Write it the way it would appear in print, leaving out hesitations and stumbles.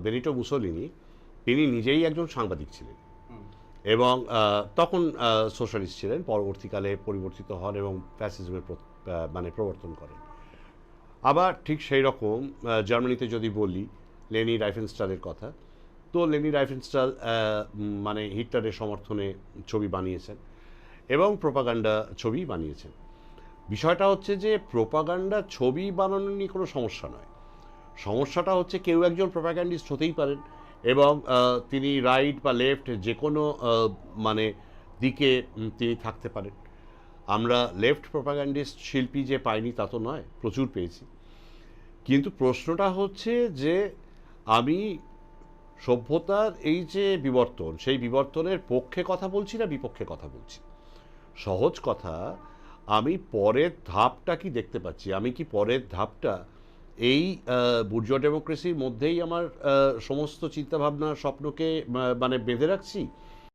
Benito Mussolini তিনি নিজেই একজন সাংবাদিক ছিলেন এবং তখন সোশ্যালিস্ট ছিলেন, পরবর্তীকালে পরিবর্তিত হন এবং ফ্যাসিজমের মানে প্রবর্তন করেন। আবার ঠিক সেই রকম জার্মানিতে যদি বলি লেনি রাইফেনস্টালের কথা, তো লেনি রাইফেনস্টাল মানে হিটলারের সমর্থনে ছবি বানিয়েছেন এবং প্রোপাগান্ডা ছবি বানিয়েছেন। বিষয়টা হচ্ছে যে প্রোপাগান্ডা ছবি বানানো নিয়ে কোনো সমস্যা নয়, সমস্যাটা হচ্ছে কেউ একজন প্রোপাগান্ডিস্ট হতেই পারেন এবং তিনি রাইট বা লেফট যে কোনো মানে দিকে তিনি থাকতে পারেন। আমরা লেফট প্রোপাগান্ডিস্ট শিল্পী যে পাইনি তা তো নয়, প্রচুর পেয়েছি। কিন্তু প্রশ্নটা হচ্ছে যে আমি সভ্যতার এই যে বিবর্তন, সেই বিবর্তনের পক্ষে কথা বলছি না বিপক্ষে কথা বলছি। সহজ কথা, আমি পরের ধাপটা কি দেখতে পাচ্ছি, আমি কি পরের ধাপটা এই বুর্জোয়া ডেমোক্রেসির মধ্যেই আমার সমস্ত চিন্তাভাবনা স্বপ্নকে মানে বেঁধে রাখছি,